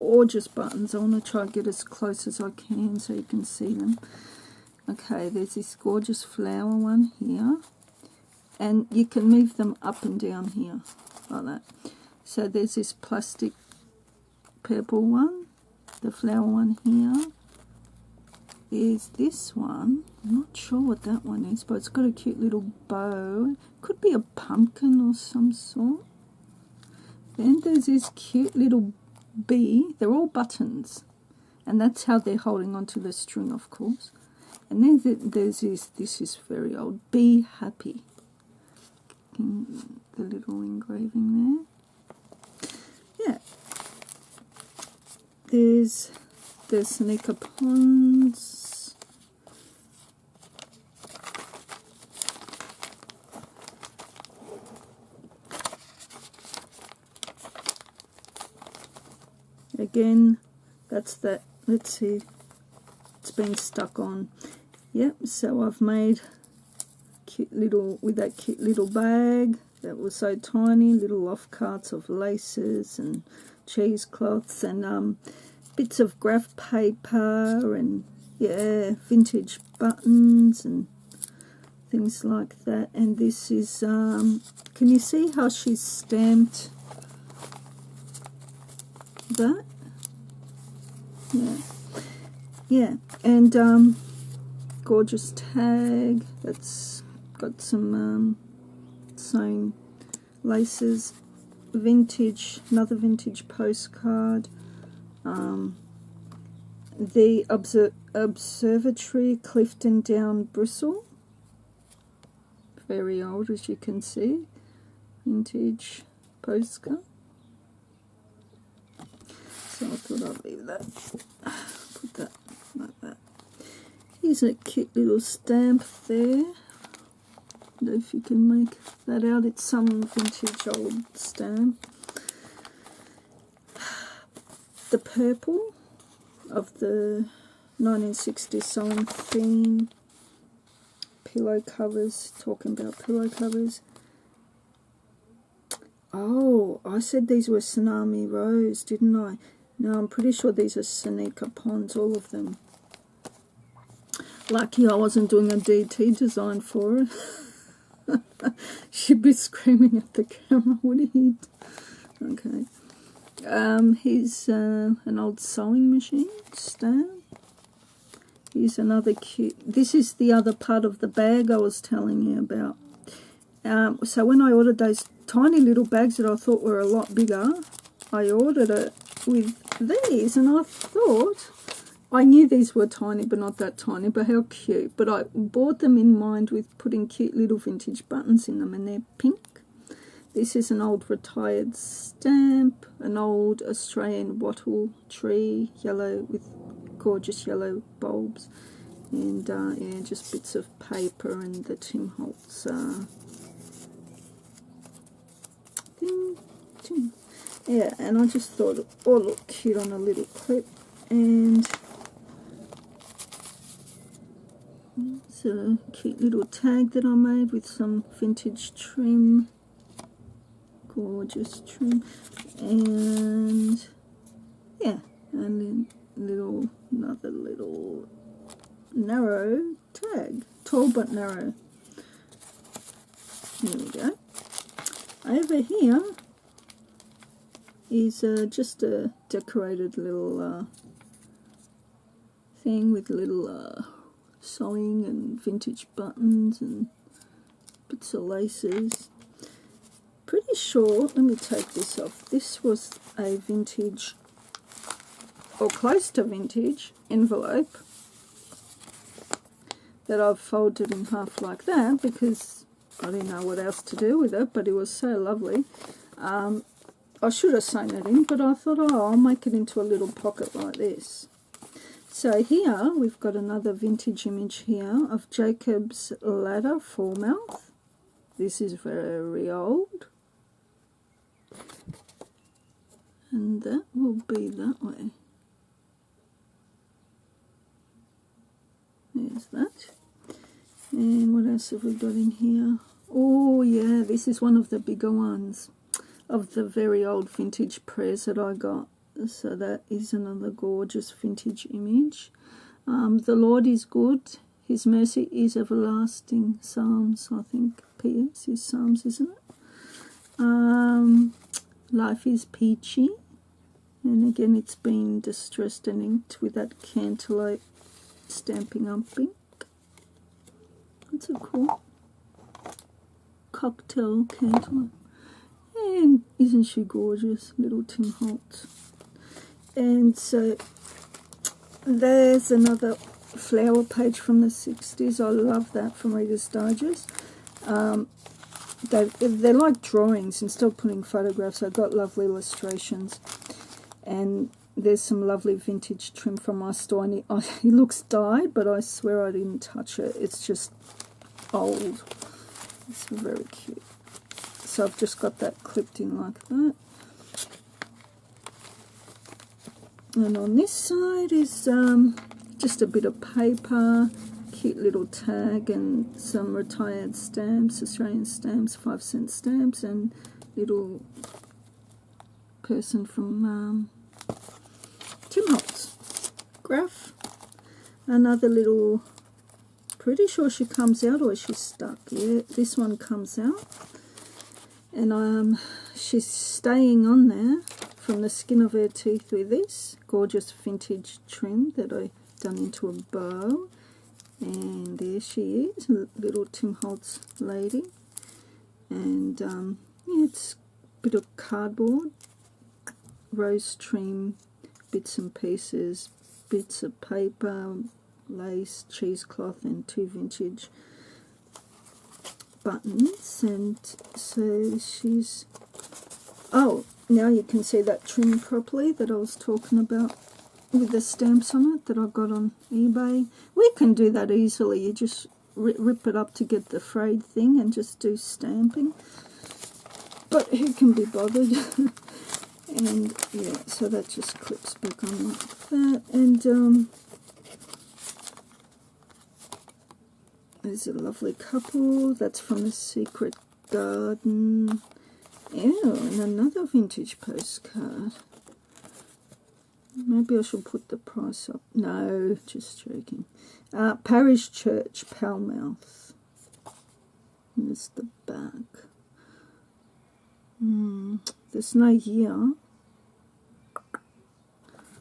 gorgeous buttons. I want to try and get as close as I can so you can see them. Okay, there's this gorgeous flower one here, and you can move them up and down here like that. So there's this plastic purple one, the flower one here. There's this one, I'm not sure what that one is, but it's got a cute little bow. Could be a pumpkin or some sort. Then there's this cute little bee. They're all buttons, and that's how they're holding onto the string, of course. And then there's this is very old, Be Happy. The little engraving there. Yeah. There's the Sneaker Ponds. Again, that's that. Let's see. It's been stuck on. Yep, so I've made cute little, with that cute little bag that was so tiny, little off carts of laces and cheesecloths and bits of graph paper and, yeah, vintage buttons and things like that. And this is, can you see how she's stamped that? Yeah. Yeah, and gorgeous tag that's got some sewn laces, vintage, another vintage postcard, the Observatory Clifton Down Bristle, very old as you can see, vintage postcard. So I thought I'd leave that, put that like that. Here's a cute little stamp there. I don't know if you can make that out. It's some vintage old stamp. The purple of the 1960s sewing theme. Pillow covers, talking about pillow covers. Oh, I said these were Tsunami Rose, didn't I? No, I'm pretty sure these are Sneaker Ponds, all of them. Lucky I wasn't doing a DT design for it. She'd be screaming at the camera, wouldn't he? Okay. Here's an old sewing machine stand. Here's another cute... This is the other part of the bag I was telling you about. So when I ordered those tiny little bags that I thought were a lot bigger, I ordered it with these, and I thought... I knew these were tiny, but not that tiny, but how cute. But I bought them in mind with putting cute little vintage buttons in them, and they're pink. This is an old retired stamp, an old Australian wattle tree, yellow with gorgeous yellow bulbs. And, yeah, just bits of paper and the Tim Holtz thing. Yeah, and I just thought it all looked cute on a little clip. And... it's a cute little tag that I made with some vintage trim, gorgeous trim, and yeah, and then another little narrow tag, tall but narrow. Here we go. Over here is just a decorated little thing with little sewing and vintage buttons and bits of laces. Pretty sure, let me take this off, this was a vintage, or close to vintage, envelope that I've folded in half like that because I didn't know what else to do with it, but it was so lovely. I should have sewn it in, but I thought, oh, I'll make it into a little pocket like this. So here we've got another vintage image here of Jacob's Ladder Mouth. This is very old. And that will be that way. There's that. And what else have we got in here? Oh yeah, this is one of the bigger ones of the very old vintage prayers that I got. So that is another gorgeous vintage image. The Lord is good. His mercy is everlasting. Psalms, I think. PS is Psalms, isn't it? Life is peachy. And again, it's been distressed and inked with that Cantaloupe Stamping Up ink. That's a cool cocktail cantaloupe. And isn't she gorgeous? Little Tim Holtz. And so there's another flower page from the 60s. I love that from Reader's Digest. They're like drawings. Instead of putting photographs, I've got lovely illustrations. And there's some lovely vintage trim from my store. And he looks dyed, but I swear I didn't touch it. It's just old. It's very cute. So I've just got that clipped in like that. And on this side is just a bit of paper, cute little tag, and some retired stamps, Australian stamps, 5-cent stamps, and little person from Tim Holtz. Graph. Another little, pretty sure she comes out or she's stuck. Yeah, this one comes out. And she's staying on there from the skin of her teeth with this gorgeous vintage trim that I've done into a bow. And there she is, little Tim Holtz lady. And yeah, it's a bit of cardboard, rose trim, bits and pieces, bits of paper, lace, cheesecloth, and 2 vintage buttons. And so she's, oh, now you can see that trim properly that I was talking about with the stamps on it that I got on eBay. We can do that easily. You just rip it up to get the frayed thing and just do stamping. But who can be bothered? And yeah, so that just clips back on like that. And there's a lovely couple. That's from The Secret Garden. Ew, and another vintage postcard. Maybe I should put the price up. No, just joking. Parish Church, Palmouth. There's the back. There's no year.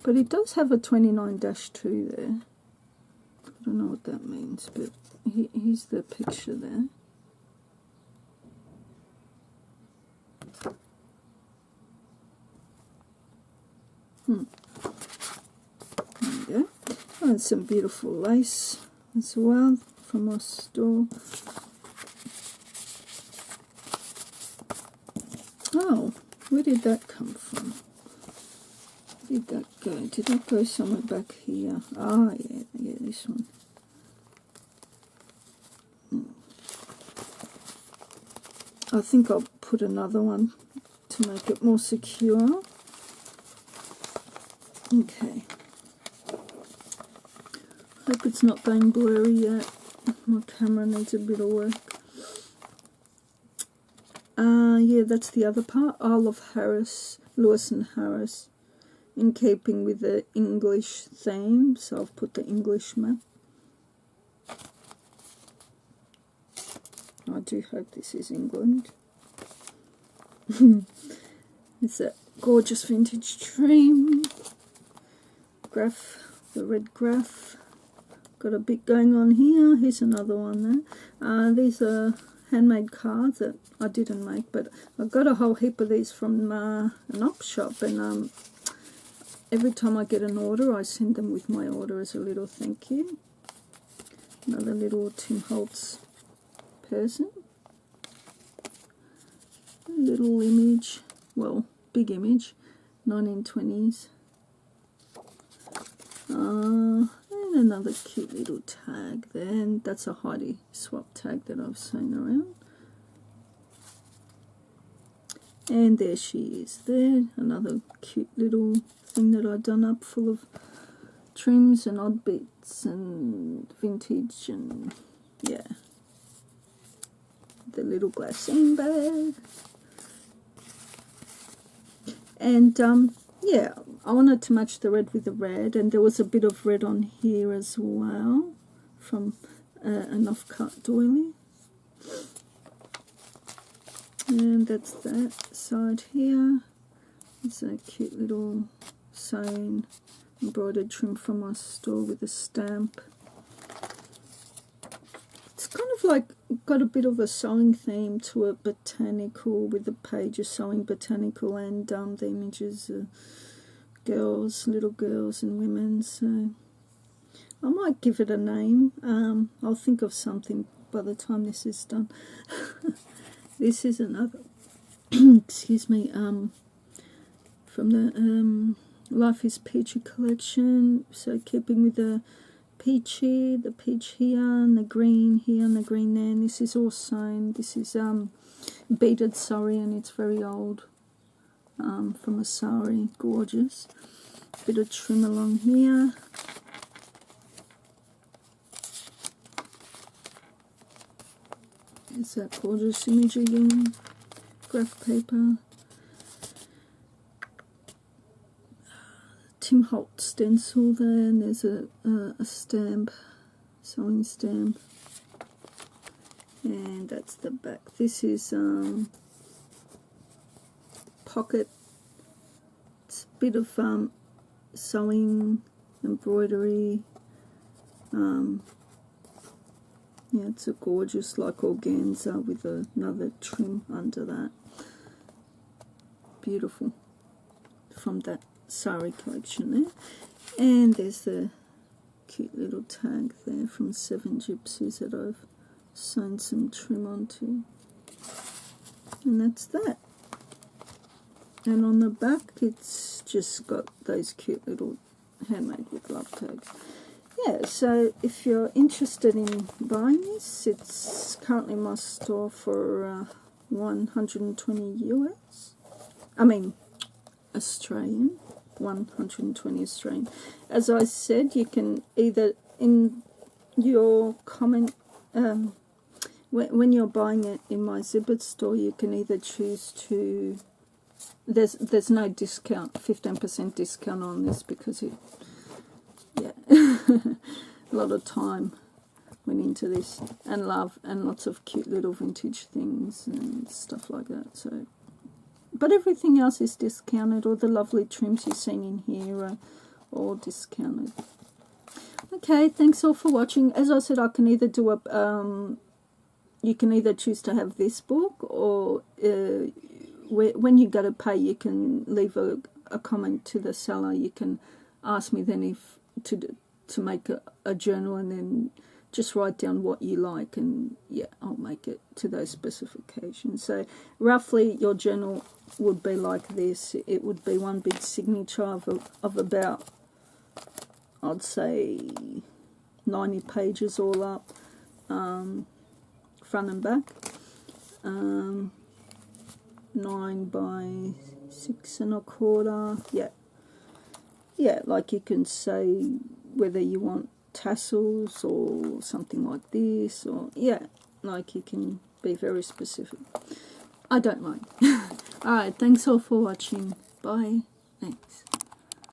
But it does have a 29-2 there. I don't know what that means, but here's the picture there. There you go. Oh, and some beautiful lace as well from my store. Oh, where did that come from? Where did that go? Did that go somewhere back here? Ah, yeah, this one. I think I'll put another one to make it more secure. Okay. Hope it's not going blurry yet. My camera needs a bit of work. Yeah, that's the other part. Isle of Harris, Lewis and Harris, in keeping with the English theme. So I've put the English map. I do hope this is England. It's a gorgeous vintage trim. Graph, the red graph. Got a bit going on here. Here's another one there. These are handmade cards that I didn't make, but I got a whole heap of these from an op shop, and every time I get an order, I send them with my order as a little thank you. Another little Tim Holtz person. A little image, well, big image, 1920s. And another cute little tag there, and that's a Heidi swap tag that I've seen around. And there she is there, another cute little thing that I've done up full of trims and odd bits and vintage, and yeah, the little glassine bag. And yeah, I wanted to match the red with the red, and there was a bit of red on here as well from an off-cut doily. And that's that side here. It's a cute little sewing embroidered trim from my store with a stamp. It's kind of like got a bit of a sewing theme to it, botanical, with the pages sewing botanical, and the images of girls, little girls and women. So I might give it a name. I'll think of something by the time this is done. This is another excuse me, from the Life is Peachy collection. So keeping with the peachy, the peach here and the green here and the green there. And this is all sewn. This is beaded sari, and it's very old, from a sari. Gorgeous. Bit of trim along here. There's that gorgeous image again. Graph paper. Tim Holt stencil there, and there's a stamp, sewing stamp, and that's the back. This is pocket. It's a bit of sewing, embroidery. Yeah, it's a gorgeous, like organza with another trim under that. Beautiful. From that sari collection there. And there's the cute little tag there from 7 Gypsies that I've sewn some trim onto. And that's that. And on the back it's just got those cute little handmade with love tags. Yeah, so if you're interested in buying this, it's currently in my store for 120 US. I mean Australian. 120 Australian. As I said, you can either, in your comment, when you're buying it in my Zibbet store, you can either choose to, there's no discount, 15% discount on this, because it, yeah, a lot of time went into this, and love, and lots of cute little vintage things and stuff like that. So, but everything else is discounted. All the lovely trims you've seen in here are all discounted. Okay, thanks all for watching. As I said, I can either do a, you can either choose to have this book, or when you go to pay, you can leave a comment to the seller. You can ask me then if to make a journal, and then just write down what you like, and yeah, I'll make it to those specifications. So roughly your journal would be like this. It would be one big signature of about, I'd say, 90 pages all up, front and back, 9 by 6 1/4. Yeah, like you can say whether you want tassels or something like this, or yeah, like you can be very specific. I don't mind. Alright, thanks all for watching. Bye. Thanks.